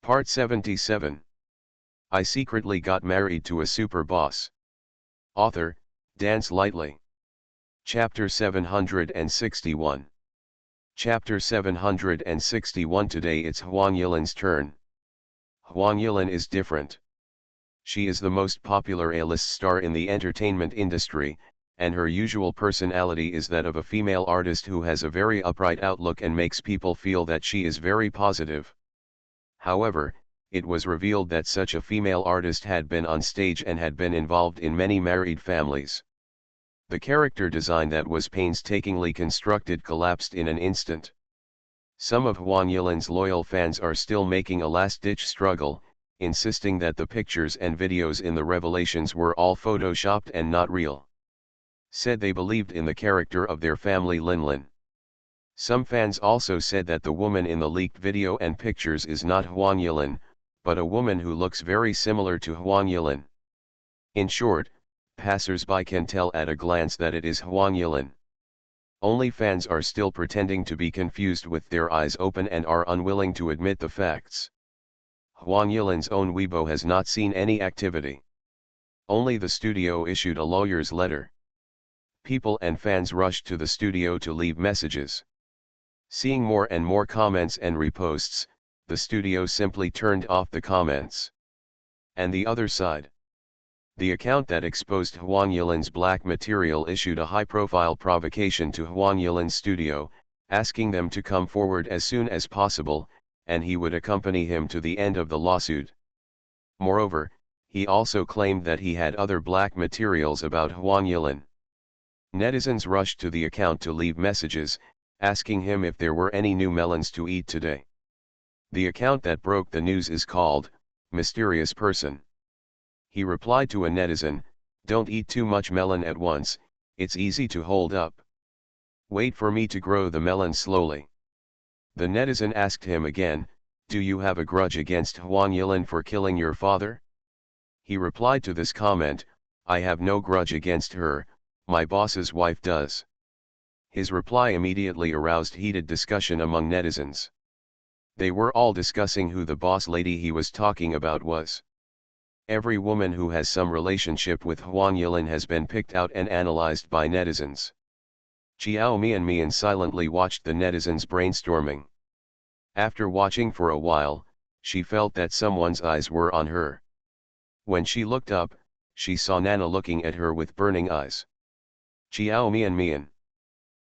Part 77. I secretly got married to a super boss. Author, Dance Lightly. Chapter 761. Chapter 761. Today it's Huang Yilin's turn. Huang Yilin is different. She is the most popular A-list star in the entertainment industry, and her usual personality is that of a female artist who has a very upright outlook and makes people feel that she is very positive. However, it was revealed that such a female artist had been on stage and had been involved in many married families. The character design that was painstakingly constructed collapsed in an instant. Some of Huang Yilin's loyal fans are still making a last-ditch struggle, insisting that the pictures and videos in the revelations were all photoshopped and not real. Said they believed in the character of their family Linlin. Some fans also said that the woman in the leaked video and pictures is not Huang Yilin, but a woman who looks very similar to Huang Yilin. In short, passers-by can tell at a glance that it is Huang Yilin. Only fans are still pretending to be confused with their eyes open and are unwilling to admit the facts. Huang Yilin's own Weibo has not seen any activity. Only the studio issued a lawyer's letter. People and fans rushed to the studio to leave messages. Seeing more and more comments and reposts, the studio simply turned off the comments. And the other side. The account that exposed Huang Yilin's black material issued a high-profile provocation to Huang Yilin's studio, asking them to come forward as soon as possible, and he would accompany him to the end of the lawsuit. Moreover, he also claimed that he had other black materials about Huang Yilin. Netizens rushed to the account to leave messages, asking him if there were any new melons to eat today. The account that broke the news is called, Mysterious Person. He replied to a netizen, "Don't eat too much melon at once, it's easy to hold up. Wait for me to grow the melon slowly." The netizen asked him again, "Do you have a grudge against Huang Yilin for killing your father?" He replied to this comment, "I have no grudge against her, my boss's wife does." His reply immediately aroused heated discussion among netizens. They were all discussing who the boss lady he was talking about was. Every woman who has some relationship with Huang Yilin has been picked out and analyzed by netizens. Xiao Mian silently watched the netizens brainstorming. After watching for a while, she felt that someone's eyes were on her. When she looked up, she saw Nana looking at her with burning eyes. Xiao Mian.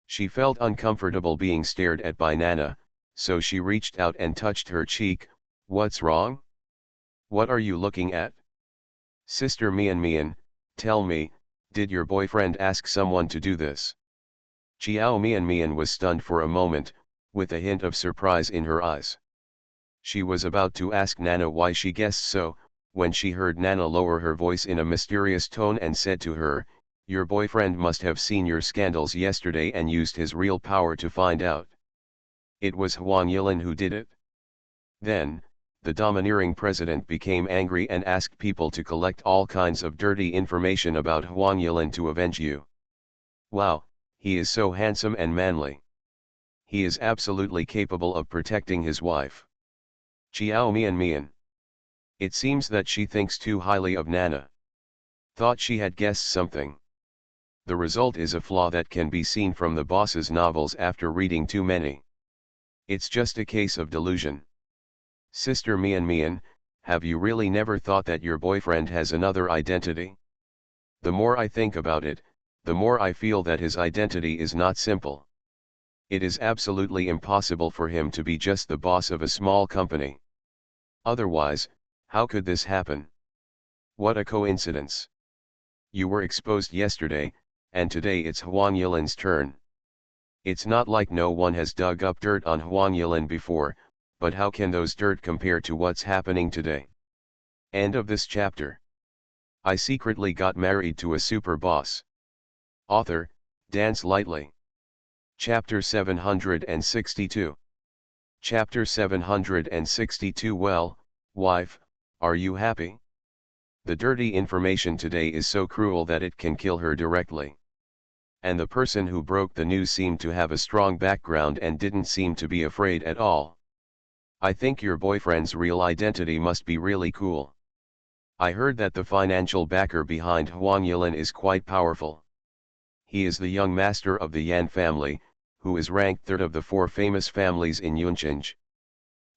She felt uncomfortable being stared at by Nana, so she reached out and touched her cheek. "What's wrong? What are you looking at?" "Sister Mian, tell me, did your boyfriend ask someone to do this?" Xiao Mian was stunned for a moment, with a hint of surprise in her eyes. She was about to ask Nana why she guessed so, when she heard Nana lower her voice in a mysterious tone and said to her, "Your boyfriend must have seen your scandals yesterday and used his real power to find out. It was Huang Yilin who did it?" Then, the domineering president became angry and asked people to collect all kinds of dirty information about Huang Yilin to avenge you. Wow, he is so handsome and manly. He is absolutely capable of protecting his wife. Xiao Mian. It seems that she thinks too highly of Nana. Thought she had guessed something. The result is a flaw that can be seen from the boss's novels after reading too many. It's just a case of delusion. Sister Mian, have you really never thought that your boyfriend has another identity? The more I think about it, the more I feel that his identity is not simple. It is absolutely impossible for him to be just the boss of a small company. Otherwise, how could this happen? What a coincidence. You were exposed yesterday, and today it's Huang Yilin's turn. It's not like no one has dug up dirt on Huang Yilin before, but how can those dirt compare to what's happening today? End of this chapter. I secretly got married to a super boss. Author, Dance Lightly. Chapter 762. Chapter 762. Well, wife, are you happy? The dirty information today is so cruel that it can kill her directly. And the person who broke the news seemed to have a strong background and didn't seem to be afraid at all. I think your boyfriend's real identity must be really cool. I heard that the financial backer behind Huang Yilin is quite powerful. He is the young master of the Yan family, who is ranked third of the four famous families in Yunqing.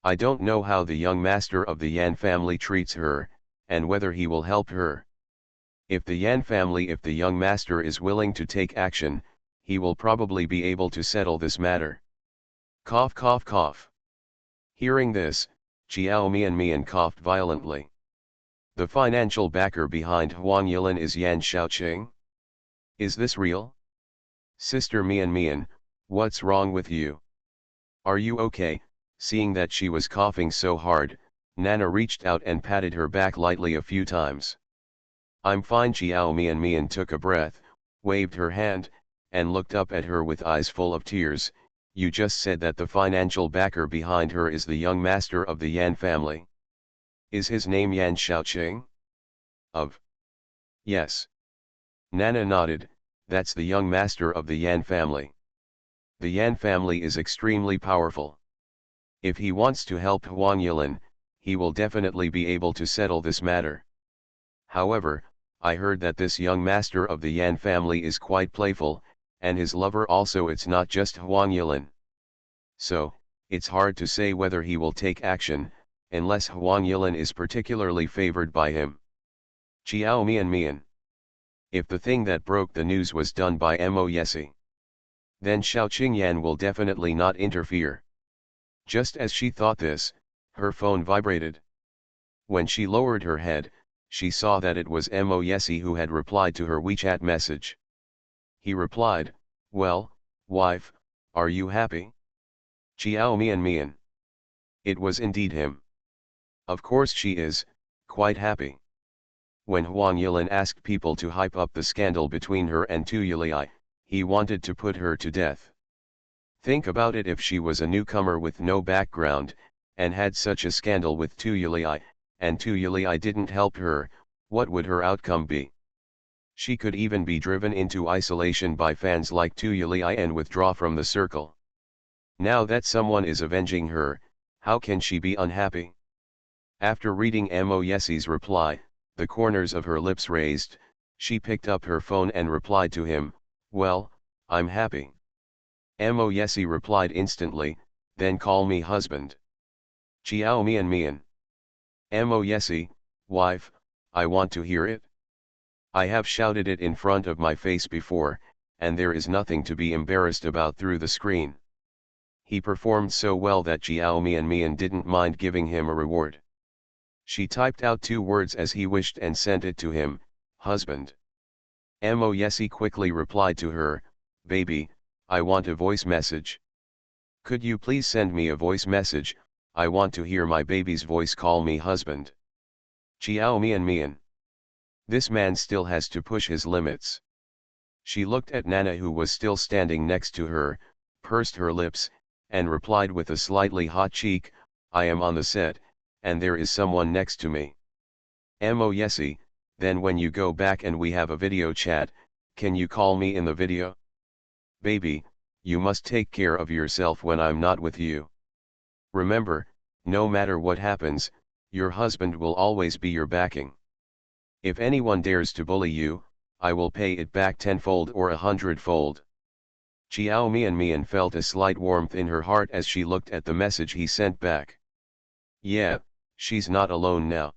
I don't know how the young master of the Yan family treats her, and whether he will help her. If the young master is willing to take action, he will probably be able to settle this matter. Cough cough cough. Hearing this, Xiao Mian coughed violently. The financial backer behind Huang Yilin is Yan Xiaoqing? Is this real? Sister Mian, what's wrong with you? Are you okay? Seeing that she was coughing so hard, Nana reached out and patted her back lightly a few times. I'm fine. Xiao Mian took a breath, waved her hand, and looked up at her with eyes full of tears. You just said that the financial backer behind her is the young master of the Yan family. Is his name Yan Xiaoqing? Yes. Nana nodded, that's the young master of the Yan family. The Yan family is extremely powerful. If he wants to help Huang Yilin, he will definitely be able to settle this matter. However, I heard that this young master of the Yan family is quite playful, and his lover also. It's not just Huang Yilin. So, it's hard to say whether he will take action, unless Huang Yilin is particularly favored by him. Xiao Mian. If the thing that broke the news was done by Mo Yesi, then Xiaoqing Yan will definitely not interfere. Just as she thought this, her phone vibrated. When she lowered her head, she saw that it was Mo Yesi who had replied to her WeChat message. He replied, well, wife, are you happy? Xiao Mian. It was indeed him. Of course she is, quite happy. When Huang Yilin asked people to hype up the scandal between her and Tu Yulai, he wanted to put her to death. Think about it, if she was a newcomer with no background, and had such a scandal with Tu Yulai, and Tu Yulai didn't help her, what would her outcome be? She could even be driven into isolation by fans like Tu Yulai and withdraw from the circle. Now that someone is avenging her, how can she be unhappy? After reading Mo Yesi's reply, the corners of her lips raised, she picked up her phone and replied to him, well, I'm happy. Mo Yesi replied instantly, then call me husband. Xiao Mian. Mo Yesi, wife, I want to hear it. I have shouted it in front of my face before, and there is nothing to be embarrassed about through the screen. He performed so well that Xiao Mian didn't mind giving him a reward. She typed out 2 words as he wished and sent it to him, husband. Mo Yesi quickly replied to her, baby, I want a voice message. Could you please send me a voice message? I want to hear my baby's voice call me husband. Xiao Mian. This man still has to push his limits. She looked at Nana, who was still standing next to her, pursed her lips, and replied with a slightly hot cheek, I am on the set, and there is someone next to me. Mo Yesi, then when you go back and we have a video chat, can you call me in the video? Baby, you must take care of yourself when I'm not with you. Remember, no matter what happens, your husband will always be your backing. If anyone dares to bully you, I will pay it back 10-fold or 100-fold. Xiao Mian felt a slight warmth in her heart as she looked at the message he sent back. Yeah, she's not alone now.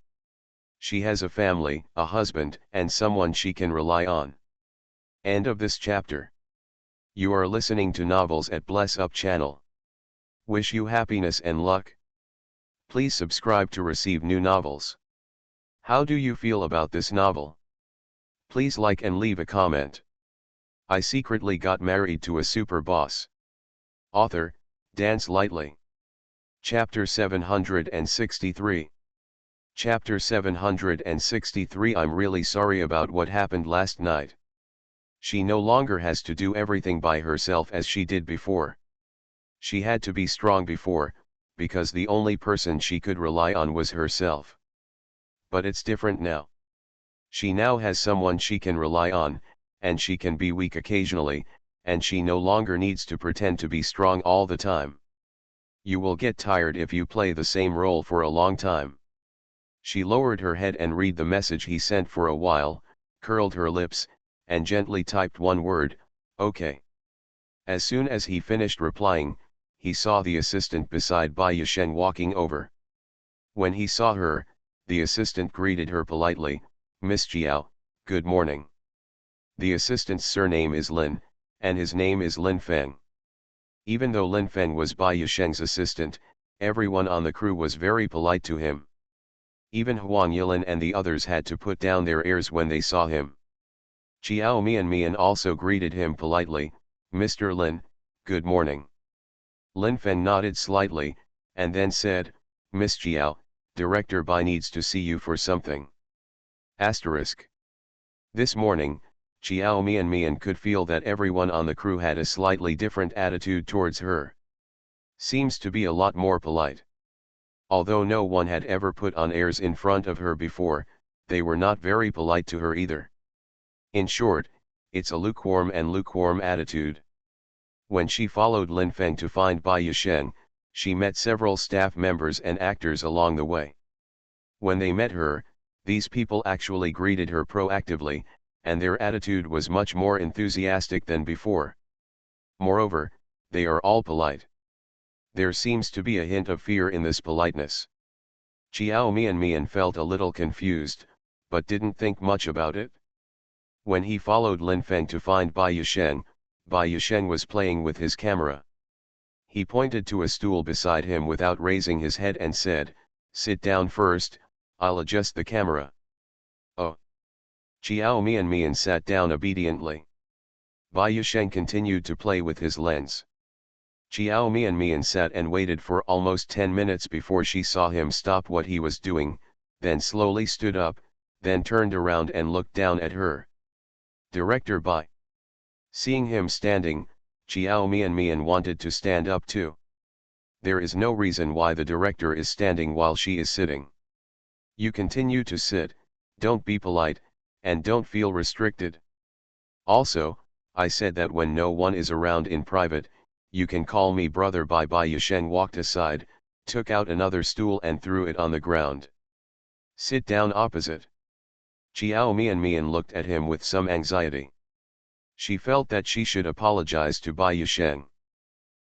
She has a family, a husband, and someone she can rely on. End of this chapter. You are listening to Novels at Bless Up channel. Wish you happiness and luck. Please subscribe to receive new novels. How do you feel about this novel? Please like and leave a comment. I secretly got married to a super boss. Author, Dance Lightly. Chapter 763. Chapter 763. I'm really sorry about what happened last night. She no longer has to do everything by herself as she did before. She had to be strong before, because the only person she could rely on was herself. But it's different now. She now has someone she can rely on, and she can be weak occasionally, and she no longer needs to pretend to be strong all the time. You will get tired if you play the same role for a long time. She lowered her head and read the message he sent for a while, curled her lips, and gently typed one word, "Okay." As soon as he finished replying, he saw the assistant beside Bai Yisheng walking over. When he saw her, the assistant greeted her politely, "Miss Jiao, good morning." The assistant's surname is Lin, and his name is Lin Feng. Even though Lin Feng was Bai Yisheng's assistant, everyone on the crew was very polite to him. Even Huang Yilin and the others had to put down their airs when they saw him. Chiao Mian also greeted him politely, "Mr. Lin, good morning." Lin Feng nodded slightly, and then said, "Miss Jiao, Director Bai needs to see you for something." Asterisk. This morning, Chiao Mian could feel that everyone on the crew had a slightly different attitude towards her. Seems to be a lot more polite. Although no one had ever put on airs in front of her before, they were not very polite to her either. In short, it's a lukewarm attitude. When she followed Lin Feng to find Bai Yisheng, she met several staff members and actors along the way. When they met her, these people actually greeted her proactively, and their attitude was much more enthusiastic than before. Moreover, they are all polite. There seems to be a hint of fear in this politeness. Chiao Mian felt a little confused, but didn't think much about it. When he followed Lin Feng to find Bai Yisheng was playing with his camera. He pointed to a stool beside him without raising his head and said, "Sit down first, I'll adjust the camera." "Oh." Chiao Mian sat down obediently. Bai Yisheng continued to play with his lens. Chiao Mian sat and waited for almost 10 minutes before she saw him stop what he was doing, then slowly stood up, then turned around and looked down at her. "Director Bai." Seeing him standing, Chiao Mian wanted to stand up too. There is no reason why the director is standing while she is sitting. You continue to sit, don't be polite, and don't feel restricted. Also, I said that when no one is around in private, you can call me brother. Bai Yisheng walked aside, took out another stool and threw it on the ground. "Sit down opposite." Chiao Mian looked at him with some anxiety. She felt that she should apologize to Bai Yisheng.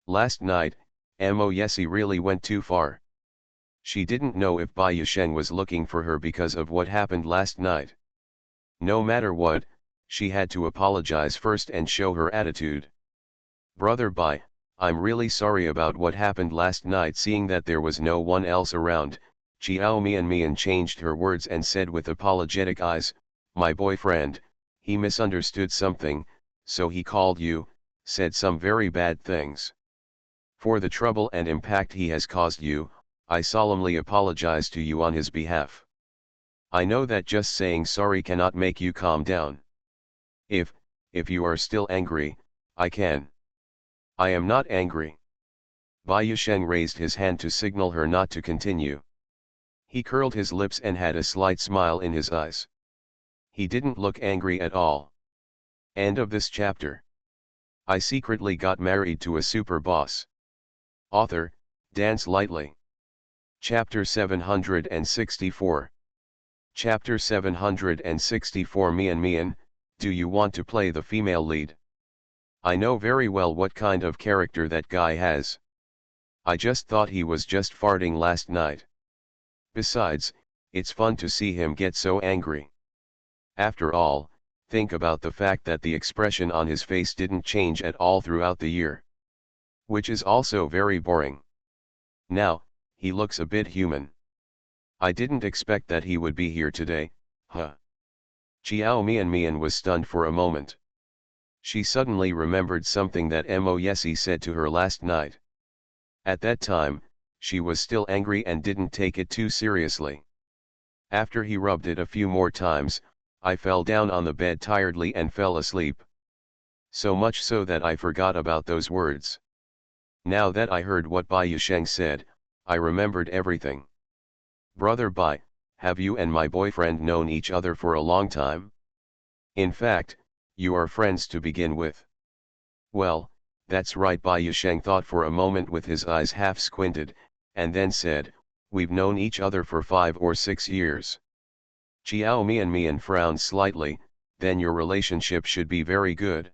Last night, Mo Yesi really went too far. She didn't know if Bai Yisheng was looking for her because of what happened last night. No matter what, she had to apologize first and show her attitude. "Brother Bai, I'm really sorry about what happened last night." Seeing that there was no one else around, Chiao Mian changed her words and said with apologetic eyes, "My boyfriend, he misunderstood something, so he called you, said some very bad things. For the trouble and impact he has caused you, I solemnly apologize to you on his behalf. I know that just saying sorry cannot make you calm down. If you are still angry, I can." "I am not angry." Bai Yisheng raised his hand to signal her not to continue. He curled his lips and had a slight smile in his eyes. He didn't look angry at all. End of this chapter. I secretly got married to a super boss. Author, Dance Lightly. Chapter 764. Chapter 764. Mian, do you want to play the female lead? I know very well what kind of character that guy has. I just thought he was just farting last night. Besides, it's fun to see him get so angry. After all, think about the fact that the expression on his face didn't change at all throughout the year. Which is also very boring. Now, he looks a bit human. I didn't expect that he would be here today, huh? Chiao Mian was stunned for a moment. She suddenly remembered something that Mo Yesi said to her last night. At that time, she was still angry and didn't take it too seriously. After he rubbed it a few more times, I fell down on the bed tiredly and fell asleep. So much so that I forgot about those words. Now that I heard what Bai Yisheng said, I remembered everything. Brother Bai, have you and my boyfriend known each other for a long time? In fact, you are friends to begin with. Well, That's right. Bai Yisheng thought for a moment with his eyes half squinted, and then said, we've known each other for 5 or 6 years. Chiao Mian frowned slightly, then your relationship should be very good.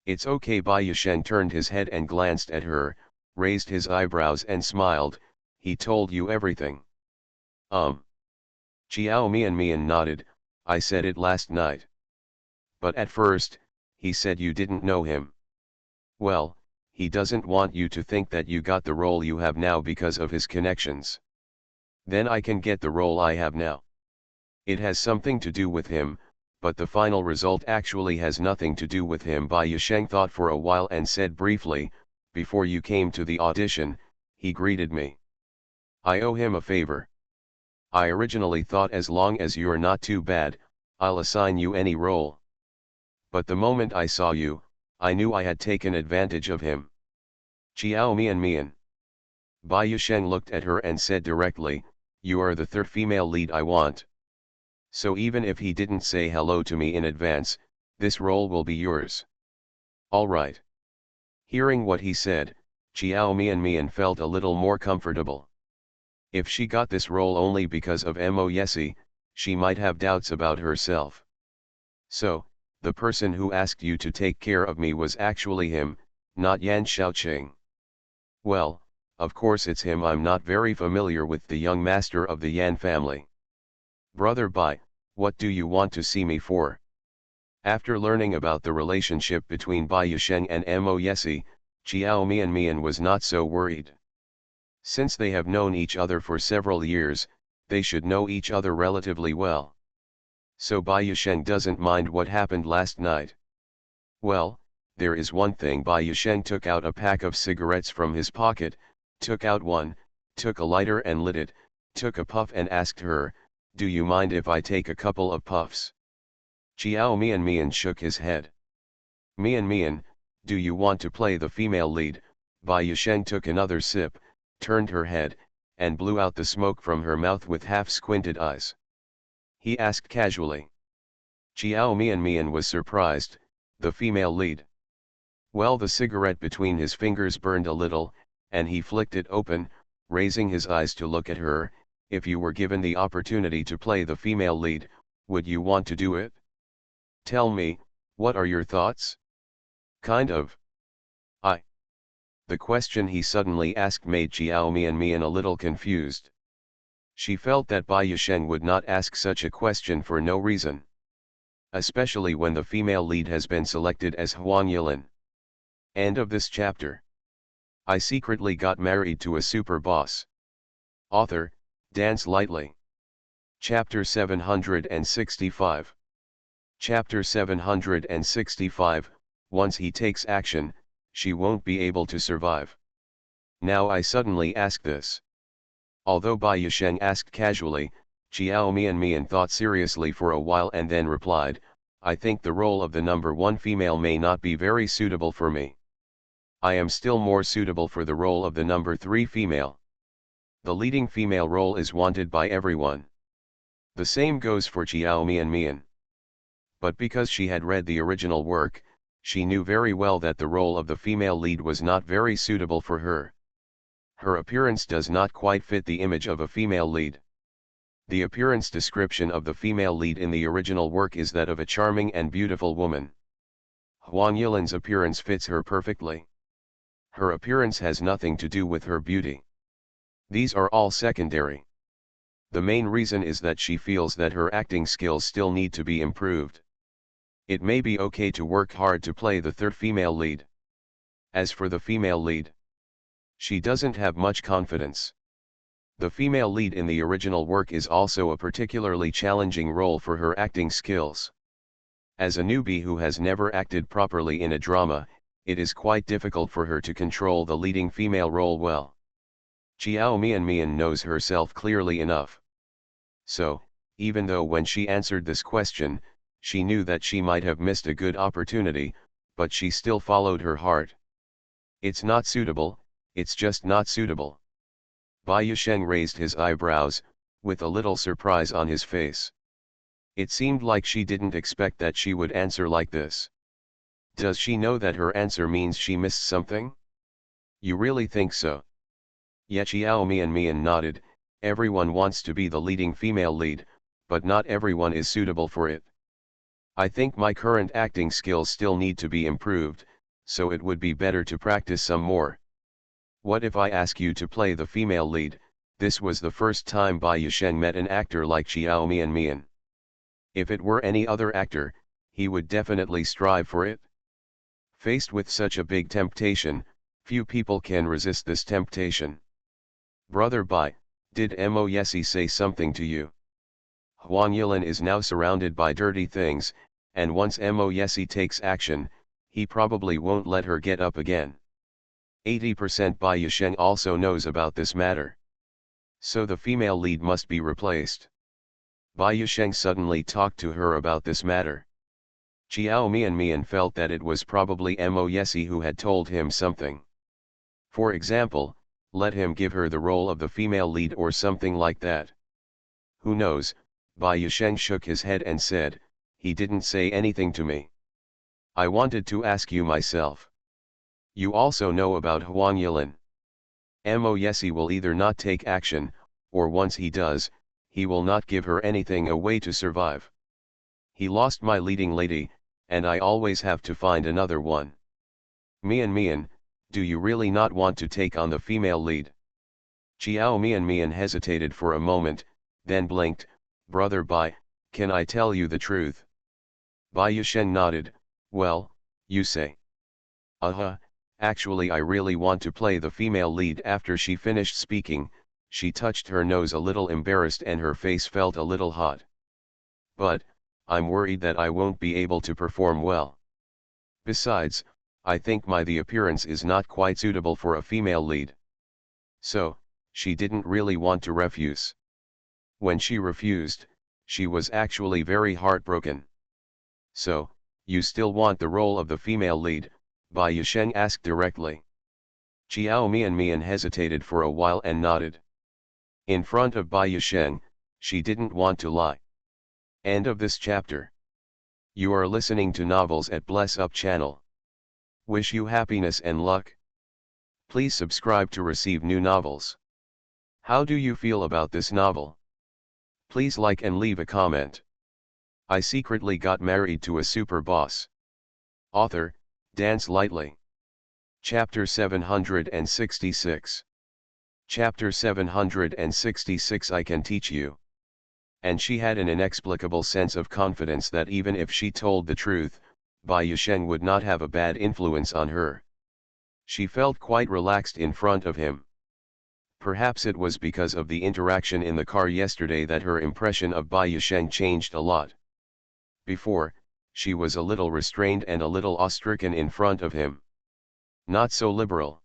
It's okay. Bai Yisheng turned his head and glanced at her, raised his eyebrows and smiled, he told you everything. Chiao Mian nodded, I said it last night. But at first, he said you didn't know him. Well, he doesn't want you to think that you got the role you have now because of his connections. Then I can get the role I have now. It has something to do with him, but the final result actually has nothing to do with him. Bai Yisheng thought for a while and said briefly, before you came to the audition, he greeted me. I owe him a favor. I originally thought as long as you're not too bad, I'll assign you any role. But the moment I saw you, I knew I had taken advantage of him. Chiao Mian. Bai Yisheng looked at her and said directly, you are the third female lead I want. So even if he didn't say hello to me in advance, this role will be yours. All right. Hearing what he said, Chiao Mian felt a little more comfortable. If she got this role only because of Mo Yesi, she might have doubts about herself. So, the person who asked you to take care of me was actually him, not Yan Xiaoqing. Well, of course it's him. I'm not very familiar with the young master of the Yan family. Brother Bai, what do you want to see me for? After learning about the relationship between Bai Yisheng and Mo Yesi, Chiao Mian was not so worried. Since they have known each other for several years, they should know each other relatively well. So Bai Yisheng doesn't mind what happened last night. Well, there is one thing. Bai Yisheng took out a pack of cigarettes from his pocket, took out one, took a lighter and lit it, took a puff and asked her, do you mind if I take a couple of puffs? Chiao Mian shook his head. Mian, do you want to play the female lead? Bai Yisheng took another sip, turned her head, and blew out the smoke from her mouth with half-squinted eyes. He asked casually. Chiao Mian was surprised, the female lead. Well, the cigarette between his fingers burned a little, and he flicked it open, raising his eyes to look at her. If you were given the opportunity to play the female lead, would you want to do it? Tell me, what are your thoughts? Kind of. The question he suddenly asked made Chiao Mian a little confused. She felt that Bai Yisheng would not ask such a question for no reason. Especially when the female lead has been selected as Huang Yilin. End of this chapter. I secretly got married to a super boss. Author, Dance Lightly. Chapter 765. Chapter 765, once he takes action, she won't be able to survive. Now I suddenly ask this. Although Bai Yisheng asked casually, Chiao Mian thought seriously for a while and then replied, I think the role of the number 1 female may not be very suitable for me. I am still more suitable for the role of the number 3 female. The leading female role is wanted by everyone. The same goes for Chiao Mian. But because she had read the original work, she knew very well that the role of the female lead was not very suitable for her. Her appearance does not quite fit the image of a female lead. The appearance description of the female lead in the original work is that of a charming and beautiful woman. Huang Yilin's appearance fits her perfectly. Her appearance has nothing to do with her beauty. These are all secondary. The main reason is that she feels that her acting skills still need to be improved. It may be okay to work hard to play the third female lead. As for the female lead, she doesn't have much confidence. The female lead in the original work is also a particularly challenging role for her acting skills. As a newbie who has never acted properly in a drama, it is quite difficult for her to control the leading female role well. Chiao Mian knows herself clearly enough. So, even though when she answered this question, she knew that she might have missed a good opportunity, but she still followed her heart. It's not suitable, it's just not suitable. Bai Yisheng raised his eyebrows, with a little surprise on his face. It seemed like she didn't expect that she would answer like this. Does she know that her answer means she missed something? You really think so? Yechiao Mian nodded. Everyone wants to be the leading female lead, but not everyone is suitable for it. I think my current acting skills still need to be improved, so it would be better to practice some more. What if I ask you to play the female lead? This was the first time Bai Yusheng met an actor like Xiao Mian. If it were any other actor, he would definitely strive for it. Faced with such a big temptation, few people can resist this temptation. Brother Bai, did Mo Yesi say something to you? Huang Yilin is now surrounded by dirty things, and once Mo Yesi takes action, he probably won't let her get up again. 80% Bai Yusheng also knows about this matter. So the female lead must be replaced. Bai Yusheng suddenly talked to her about this matter. Xiao Mian felt that it was probably Mo Yesi who had told him something. For example, let him give her the role of the female lead or something like that. Who knows? Bai Yusheng shook his head and said, he didn't say anything to me. I wanted to ask you myself. You also know about Huang Yilin. Mo Yesi will either not take action, or once he does, he will not give her anything away to survive. He lost my leading lady, and I always have to find another one. Mian, do you really not want to take on the female lead? Xiao Mian hesitated for a moment, then blinked. Brother Bai, can I tell you the truth? Bai Yusheng nodded. Well, you say. Actually I really want to play the female lead. After she finished speaking, she touched her nose a little embarrassed and her face felt a little hot. But, I'm worried that I won't be able to perform well. Besides, I think the appearance is not quite suitable for a female lead. So, she didn't really want to refuse. When she refused, she was actually very heartbroken. So, you still want the role of the female lead? Bai Yusheng asked directly. Xiao Mian hesitated for a while and nodded. In front of Bai Yusheng, she didn't want to lie. End of this chapter. You are listening to Novels at Bless Up channel. Wish you happiness and luck. Please subscribe to receive new novels. How do you feel about this novel? Please like and leave a comment. I secretly got married to a super boss. Author, Dance Lightly. Chapter 766. Chapter 766 I can teach you. And she had an inexplicable sense of confidence that even if she told the truth, Bai Yusheng would not have a bad influence on her. She felt quite relaxed in front of him. Perhaps it was because of the interaction in the car yesterday that her impression of Bai Yusheng changed a lot. Before, she was a little restrained and a little awe-stricken in front of him. Not so liberal.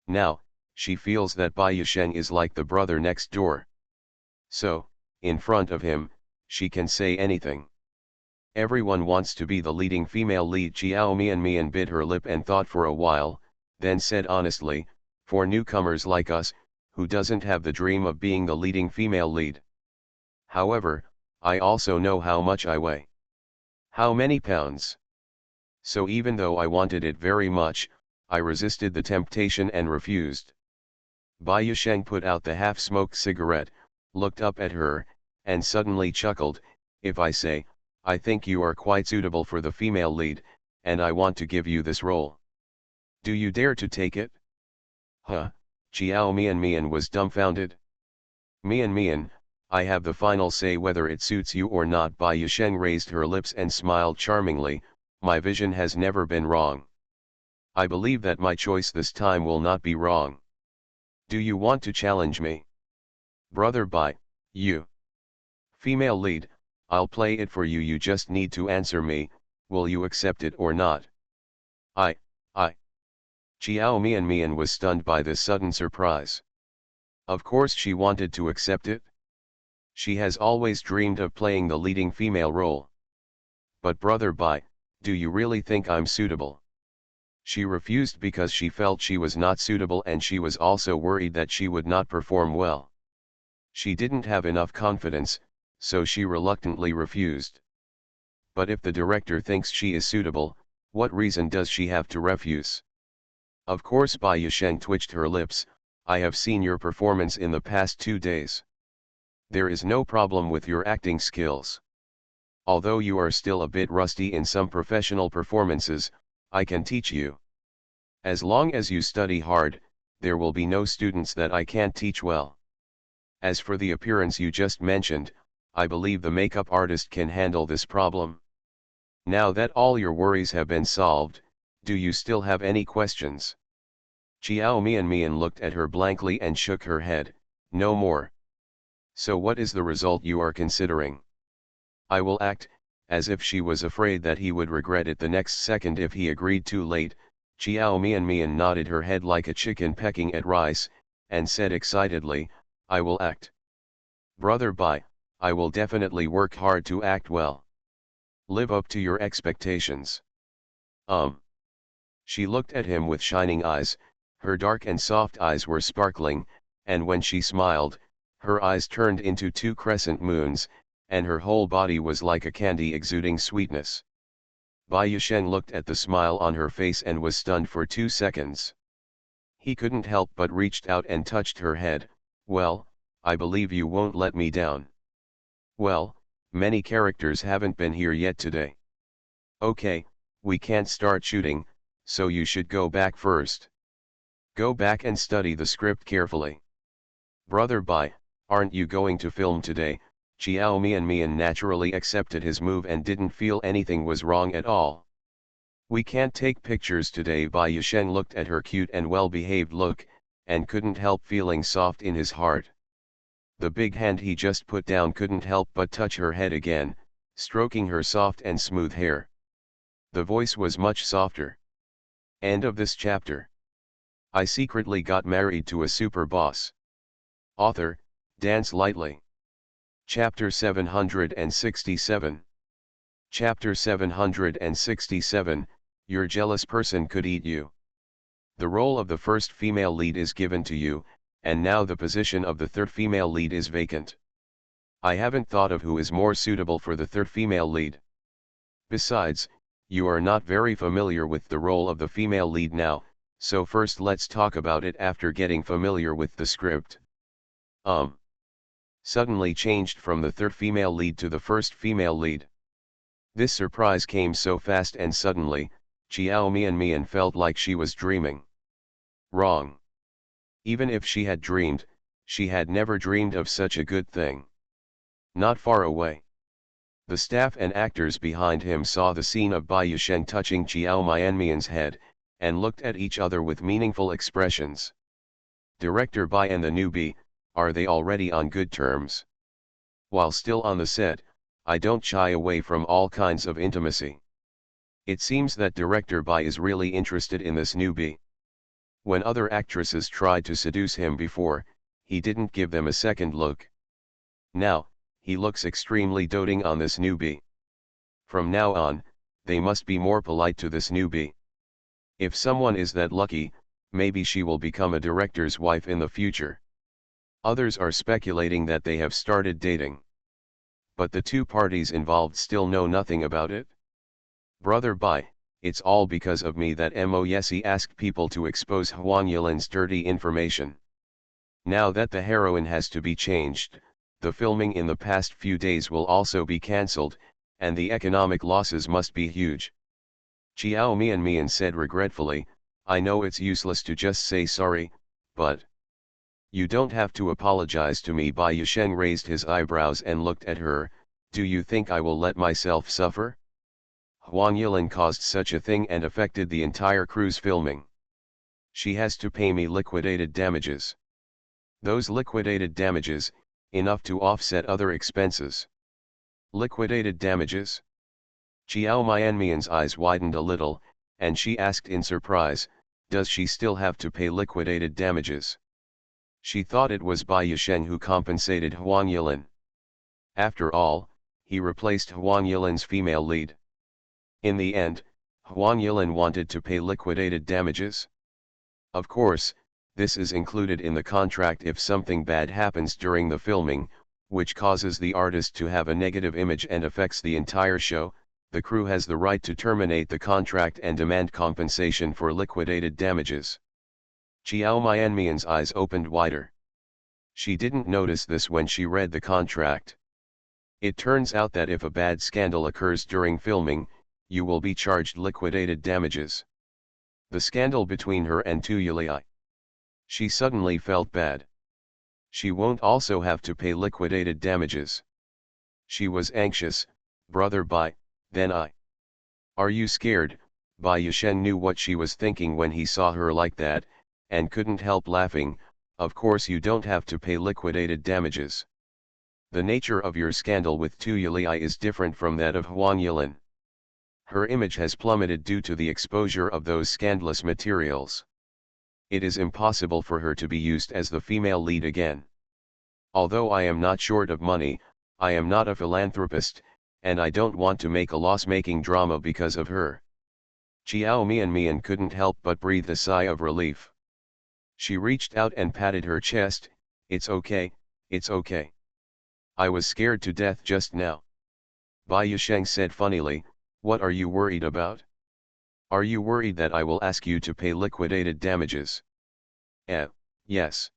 Now, she feels that Bai Yusheng is like the brother next door. So, in front of him, she can say anything. Everyone wants to be the leading female lead. Xiao Mian bit her lip and thought for a while, then said honestly, for newcomers like us, who doesn't have the dream of being the leading female lead? However, I also know how much I weigh. How many pounds? So even though I wanted it very much, I resisted the temptation and refused. Bai Yusheng put out the half-smoked cigarette, looked up at her, and suddenly chuckled. If I say, I think you are quite suitable for the female lead, and I want to give you this role, do you dare to take it? Huh? Xiao Mian was dumbfounded. Mian, I have the final say whether it suits you or not. Bai Yusheng raised her lips and smiled charmingly. My vision has never been wrong. I believe that my choice this time will not be wrong. Do you want to challenge me? Brother Bai, you. Female lead, I'll play it for you. You just need to answer me, will you accept it or not? I. Xiao Mian was stunned by this sudden surprise. Of course she wanted to accept it. She has always dreamed of playing the leading female role. But Brother Bai, do you really think I'm suitable? She refused because she felt she was not suitable and she was also worried that she would not perform well. She didn't have enough confidence, so she reluctantly refused. But if the director thinks she is suitable, What reason does she have to refuse? Of course, Bai Yasheng twitched her lips. I have seen your performance in the past 2 days. There is no problem with your acting skills. Although you are still a bit rusty in some professional performances, I can teach you. As long as you study hard, there will be no students that I can't teach well. As for the appearance you just mentioned, I believe the makeup artist can handle this problem. Now that all your worries have been solved, do you still have any questions? Chiao Mian looked at her blankly and shook her head. No more. So what is the result you are considering? I will act, as if she was afraid that he would regret it the next second if he agreed too late. Chiao Mian nodded her head like a chicken pecking at rice, and said excitedly, I will act. Brother Bai, I will definitely work hard to act well. Live up to your expectations. She looked at him with shining eyes, her dark and soft eyes were sparkling, and when she smiled, her eyes turned into two crescent moons, and her whole body was like a candy exuding sweetness. Bai Yasheng looked at the smile on her face and was stunned for 2 seconds. He couldn't help but reached out and touched her head. Well, I believe you won't let me down. Well, many characters haven't been here yet today. Okay, we can't start shooting, so you should go back first. Go back and study the script carefully. Brother Bai, aren't you going to film today? Chiao Mian naturally accepted his move and didn't feel anything was wrong at all. We can't take pictures today. Bai Yasheng looked at her cute and well-behaved look, and couldn't help feeling soft in his heart. The big hand he just put down couldn't help but touch her head again, stroking her soft and smooth hair. The voice was much softer. End of this chapter. I secretly got married to a super boss. Author, Dance Lightly. Chapter 767. Chapter 767, Your jealous person could eat you. The role of the first female lead is given to you, and now the position of the third female lead is vacant. I haven't thought of who is more suitable for the third female lead. Besides, you are not very familiar with the role of the female lead now, so first let's talk about it after getting familiar with the script. Suddenly changed from the third female lead to the first female lead. This surprise came so fast and suddenly, Chiao Mian felt like she was dreaming. Wrong. Even if she had dreamed, she had never dreamed of such a good thing. Not far away. The staff and actors behind him saw the scene of Bai Yasheng touching Chiao Mian's head, and looked at each other with meaningful expressions. Director Bai and the newbie, are they already on good terms? While still on the set, I don't shy away from all kinds of intimacy. It seems that Director Bai is really interested in this newbie. When other actresses tried to seduce him before, he didn't give them a second look. Now, he looks extremely doting on this newbie. From now on, they must be more polite to this newbie. If someone is that lucky, maybe she will become a director's wife in the future. Others are speculating that they have started dating. But the two parties involved still know nothing about it. Brother Bai, it's all because of me that Mo Yesi asked people to expose Huang Yilin's dirty information. Now that the heroine has to be changed, the filming in the past few days will also be cancelled, and the economic losses must be huge. Chiao Mian said regretfully, I know it's useless to just say sorry, but... You don't have to apologize to me. Bai Yasheng raised his eyebrows and looked at her. Do you think I will let myself suffer? Huang Yilin caused such a thing and affected the entire crew's filming. She has to pay me liquidated damages. Those liquidated damages, enough to offset other expenses. Liquidated damages? Chiao Mian's eyes widened a little, and she asked in surprise, does she still have to pay liquidated damages? She thought it was Bai Yasheng who compensated Huang Yilin. After all, he replaced Huang Yilin's female lead. In the end, Huang Yilin wanted to pay liquidated damages. Of course, this is included in the contract if something bad happens during the filming, which causes the artist to have a negative image and affects the entire show, the crew has the right to terminate the contract and demand compensation for liquidated damages. Chiao Mianmian's eyes opened wider. She didn't notice this when she read the contract. It turns out that if a bad scandal occurs during filming, you will be charged liquidated damages. The scandal between her and Tu Yuli. She suddenly felt bad. She won't also have to pay liquidated damages. She was anxious. Brother Bai, then I. Are you scared? Bai Yushen knew what she was thinking when he saw her like that, and couldn't help laughing. Of course you don't have to pay liquidated damages. The nature of your scandal with Tu Yuli is different from that of Huang Yilin. Her image has plummeted due to the exposure of those scandalous materials. It is impossible for her to be used as the female lead again. Although I am not short of money, I am not a philanthropist, and I don't want to make a loss-making drama because of her. Chiao Mian couldn't help but breathe a sigh of relief. She reached out and patted her chest. It's okay, it's okay. I was scared to death just now. Bai Yusheng said funnily, what are you worried about? Are you worried that I will ask you to pay liquidated damages? Yes.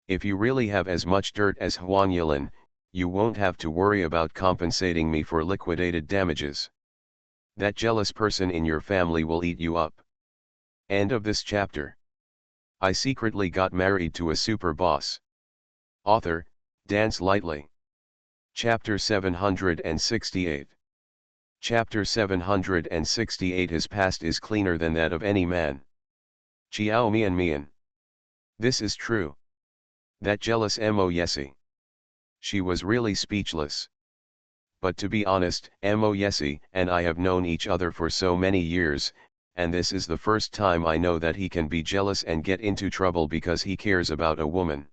If you really have as much dirt as Huang Yilin, you won't have to worry about compensating me for liquidated damages. That jealous person in your family will eat you up. End of this chapter. I secretly got married to a super boss. Author, Dance Lightly. Chapter 768. Chapter 768. His past is cleaner than that of any man. Chiao Mian. This is true. That jealous Mo Yesi. She was really speechless. But to be honest, Mo Yesi and I have known each other for so many years, and this is the first time I know that he can be jealous and get into trouble because he cares about a woman.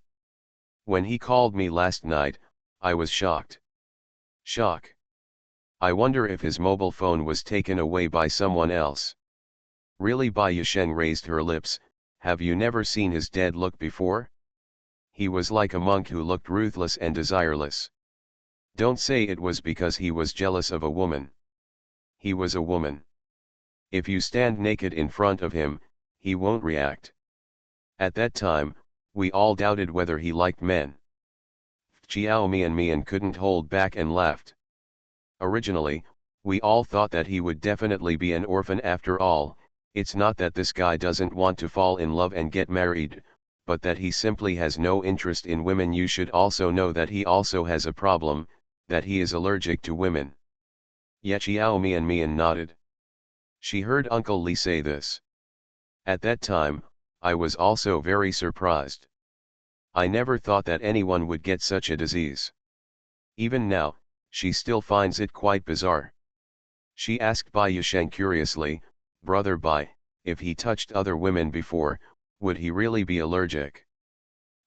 When he called me last night, I was shocked. Shock. I wonder if his mobile phone was taken away by someone else. Really? Bai Yusheng raised her lips. Have you never seen his dead look before? He was like a monk who looked ruthless and desireless. Don't say it was because he was jealous of a woman. He was a woman. If you stand naked in front of him, he won't react. At that time, we all doubted whether he liked men. Chiao Mian couldn't hold back and laughed. Originally, we all thought that he would definitely be an orphan after all. It's not that this guy doesn't want to fall in love and get married, but that he simply has no interest in women. You should also know that he also has a problem, that he is allergic to women. Yet Chiao Mian nodded. She heard Uncle Li say this. At that time, I was also very surprised. I never thought that anyone would get such a disease. Even now, she still finds it quite bizarre. She asked Bai Yusheng curiously, Brother Bai, if he touched other women before, would he really be allergic?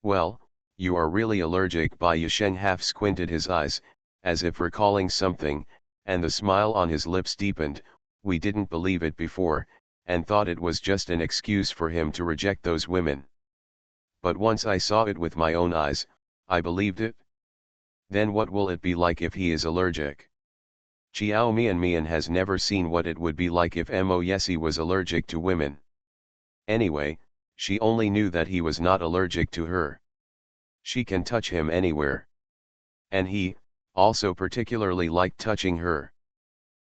Well, you are really allergic. Bai Yusheng half squinted his eyes, as if recalling something, and the smile on his lips deepened. We didn't believe it before, and thought it was just an excuse for him to reject those women. But once I saw it with my own eyes, I believed it. Then what will it be like if he is allergic? Chiao Mian has never seen what it would be like if Mo Yesi was allergic to women. Anyway, she only knew that he was not allergic to her. She can touch him anywhere. And he, also particularly liked touching her.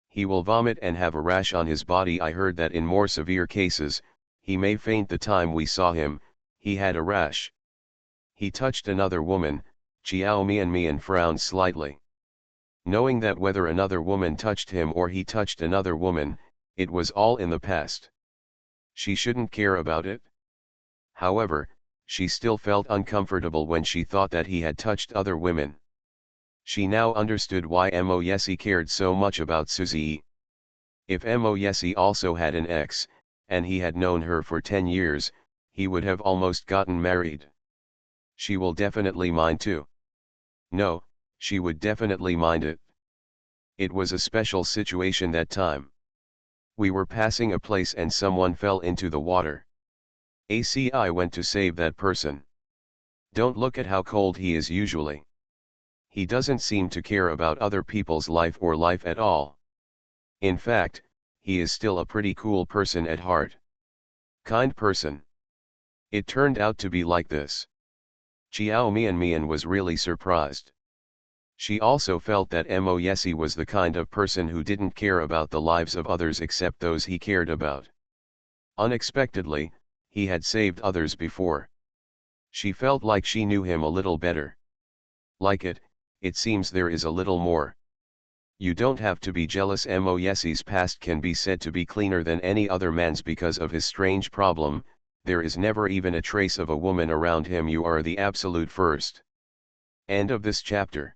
He will vomit and have a rash on his body. I heard that in more severe cases, he may faint. The time we saw him, he had a rash. He touched another woman. Chiao Mian frowned slightly. Knowing that whether another woman touched him or he touched another woman, it was all in the past. She shouldn't care about it. However, she still felt uncomfortable when she thought that he had touched other women. She now understood why Mo Yesi cared so much about Suzy. If Mo Yesi also had an ex, and he had known her for 10 years, he would have almost gotten married. She will definitely mind too. No, she would definitely mind it. It was a special situation that time. We were passing a place and someone fell into the water. I went to save that person. Don't look at how cold he is usually. He doesn't seem to care about other people's life or life at all. In fact, he is still a pretty cool person at heart. Kind person. It turned out to be like this. Chiao Mian was really surprised. She also felt that Mo Yesi was the kind of person who didn't care about the lives of others except those he cared about. Unexpectedly, he had saved others before. She felt like she knew him a little better. Like it seems there is a little more. You don't have to be jealous. Mo Yesi's past can be said to be cleaner than any other man's because of his strange problem. There is never even a trace of a woman around him. You are the absolute first. End of this chapter.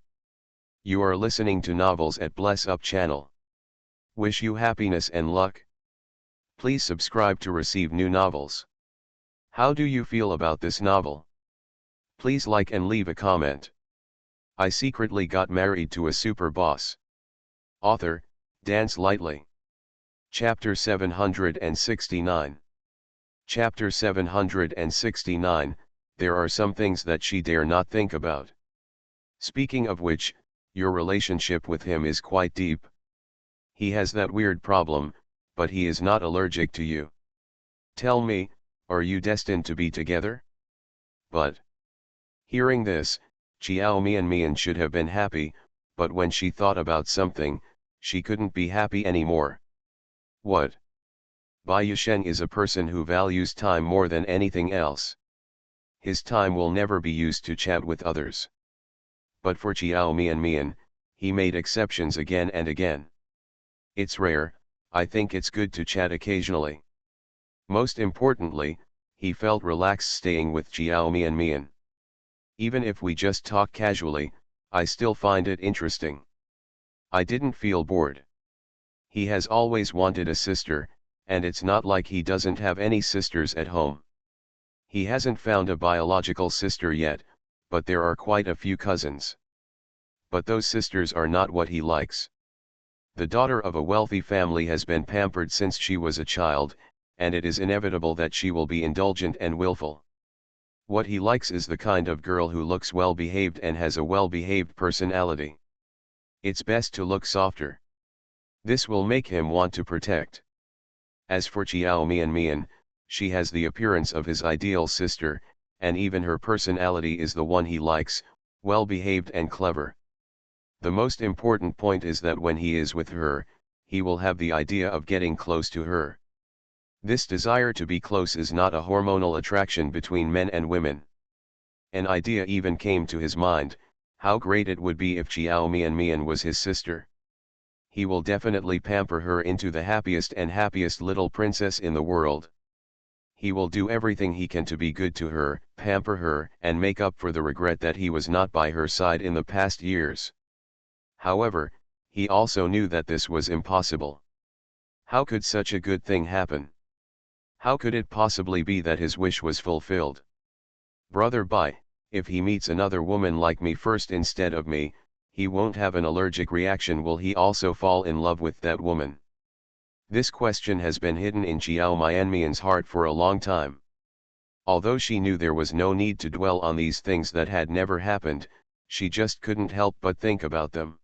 You are listening to Novels at Bless Up channel. Wish you happiness and luck. Please subscribe to receive new novels. How do you feel about this novel? Please like and leave a comment. I secretly got married to a super boss. Author, Dance Lightly. Chapter 769. Chapter 769, there are some things that she dare not think about. Speaking of which, your relationship with him is quite deep. He has that weird problem, but he is not allergic to you. Tell me, are you destined to be together? But hearing this, Chiao Mian should have been happy, but when she thought about something, she couldn't be happy anymore. What? Bai Yusheng is a person who values time more than anything else. His time will never be used to chat with others. But for Chiao Mian, he made exceptions again and again. It's rare, I think it's good to chat occasionally. Most importantly, he felt relaxed staying with Chiao Mian. Even if we just talk casually, I still find it interesting. I didn't feel bored. He has always wanted a sister, and it's not like he doesn't have any sisters at home. He hasn't found a biological sister yet, but there are quite a few cousins. But those sisters are not what he likes. The daughter of a wealthy family has been pampered since she was a child, and it is inevitable that she will be indulgent and willful. What he likes is the kind of girl who looks well-behaved and has a well-behaved personality. It's best to look softer. This will make him want to protect. As for Chiao Mian, she has the appearance of his ideal sister, and even her personality is the one he likes, well-behaved and clever. The most important point is that when he is with her, he will have the idea of getting close to her. This desire to be close is not a hormonal attraction between men and women. An idea even came to his mind, how great it would be if Chiao Mian was his sister. He will definitely pamper her into the happiest little princess in the world. He will do everything he can to be good to her, pamper her, and make up for the regret that he was not by her side in the past years. However, he also knew that this was impossible. How could such a good thing happen? How could it possibly be that his wish was fulfilled? Brother Bai, if he meets another woman like me first instead of me, he won't have an allergic reaction. Will he also fall in love with that woman? This question has been hidden in Chiao Mian's heart for a long time. Although she knew there was no need to dwell on these things that had never happened, she just couldn't help but think about them.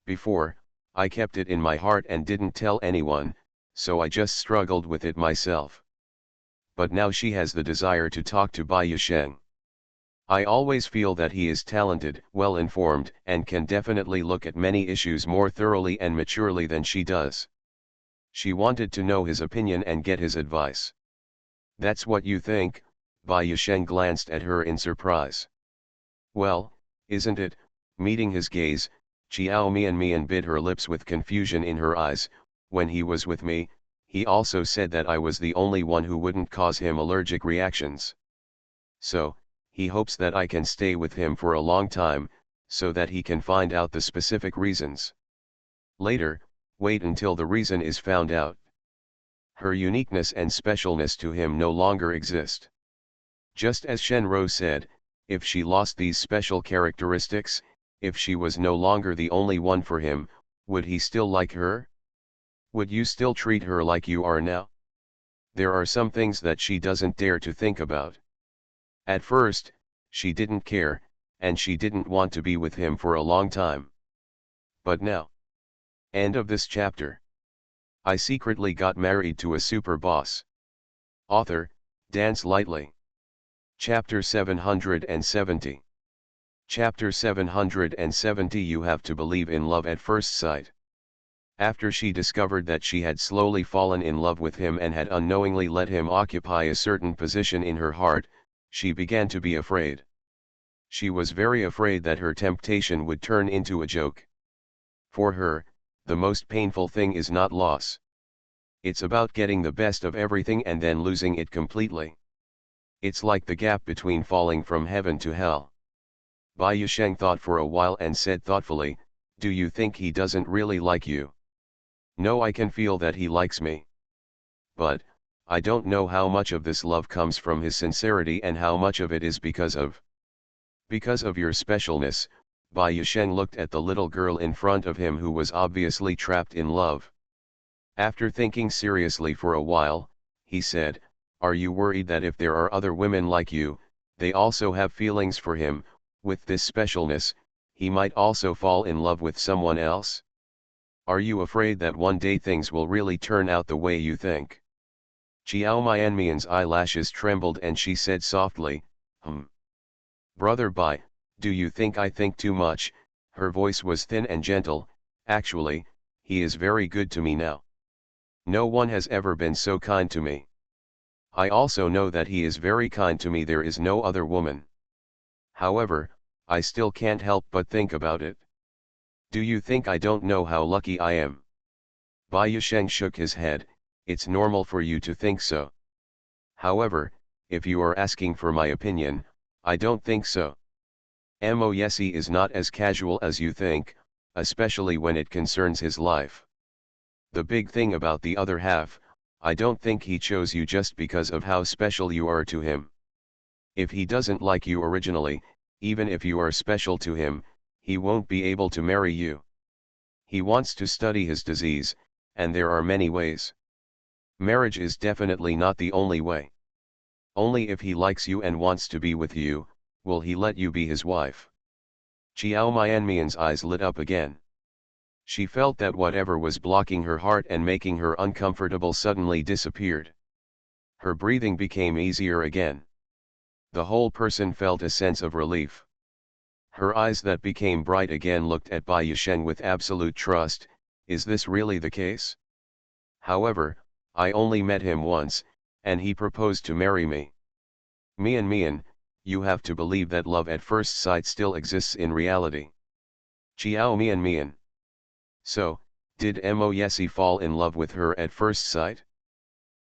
Before, I kept it in my heart and didn't tell anyone, so I just struggled with it myself. But now she has the desire to talk to Bai Yusheng. I always feel that he is talented, well-informed, and can definitely look at many issues more thoroughly and maturely than she does. She wanted to know his opinion and get his advice. That's what you think? Bai Yusheng glanced at her in surprise. Well, isn't it? Meeting his gaze, Chiao Mian bit her lips with confusion in her eyes. When he was with me, he also said that I was the only one who wouldn't cause him allergic reactions. So, he hopes that I can stay with him for a long time, so that he can find out the specific reasons. Later, wait until the reason is found out. Her uniqueness and specialness to him no longer exist. Just as Shenro said, if she lost these special characteristics, if she was no longer the only one for him, would he still like her? Would you still treat her like you are now? There are some things that she doesn't dare to think about. At first, she didn't care, and she didn't want to be with him for a long time. But now. End of this chapter. I secretly got married to a super boss. Author, Dance Lightly. Chapter 770. Chapter 770. You have to believe in love at first sight. After she discovered that she had slowly fallen in love with him and had unknowingly let him occupy a certain position in her heart, she began to be afraid. She was very afraid that her temptation would turn into a joke. For her, the most painful thing is not loss. It's about getting the best of everything and then losing it completely. It's like the gap between falling from heaven to hell. Bai Yusheng thought for a while and said thoughtfully, "Do you think he doesn't really like you?" "No, I can feel that he likes me. But, I don't know how much of this love comes from his sincerity and how much of it is because of your specialness." Bai Yusheng looked at the little girl in front of him who was obviously trapped in love. After thinking seriously for a while, he said, "Are you worried that if there are other women like you, they also have feelings for him, with this specialness, he might also fall in love with someone else? Are you afraid that one day things will really turn out the way you think?" Xiao Mianmian's eyelashes trembled and she said softly, Brother Bai, do you think I think too much?" Her voice was thin and gentle. "Actually, he is very good to me now. No one has ever been so kind to me. I also know that he is very kind to me. There is no other woman. However, I still can't help but think about it. Do you think I don't know how lucky I am?" Bai Yusheng shook his head. "It's normal for you to think so. However, if you are asking for my opinion, I don't think so. Mo Yesi is not as casual as you think, especially when it concerns his life. The big thing about the other half, I don't think he chose you just because of how special you are to him. If he doesn't like you originally, even if you are special to him, he won't be able to marry you. He wants to study his disease, and there are many ways. Marriage is definitely not the only way. Only if he likes you and wants to be with you, will he let you be his wife." Xiao Mianmian's eyes lit up again. She felt that whatever was blocking her heart and making her uncomfortable suddenly disappeared. Her breathing became easier again. The whole person felt a sense of relief. Her eyes that became bright again looked at Bai Yusheng with absolute trust. Is this really the case? However, I only met him once, and he proposed to marry me. Mian, you have to believe that love at first sight still exists in reality. Xiao Mian. So, did Mo Yesi fall in love with her at first sight?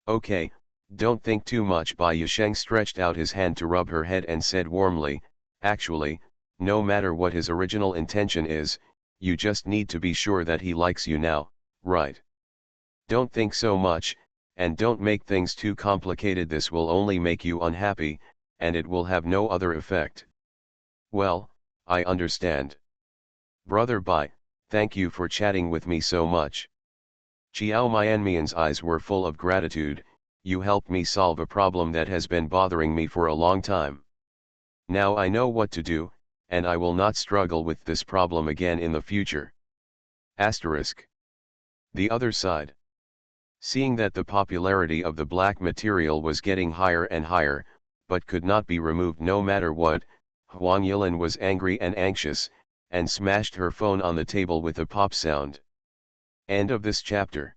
Okay, don't think too much. Bai Yusheng stretched out his hand to rub her head and said warmly, "Actually, no matter what his original intention is, you just need to be sure that he likes you now, right? Don't think so much, and don't make things too complicated. This will only make you unhappy, and it will have no other effect." "Well, I understand. Brother Bai, thank you for chatting with me so much." Xiao Mianmian's eyes were full of gratitude. "You helped me solve a problem that has been bothering me for a long time. Now I know what to do, and I will not struggle with this problem again in the future." Asterisk. The other side. Seeing that the popularity of the black material was getting higher and higher, but could not be removed no matter what, Huang Yilin was angry and anxious, and smashed her phone on the table with a pop sound. End of this chapter.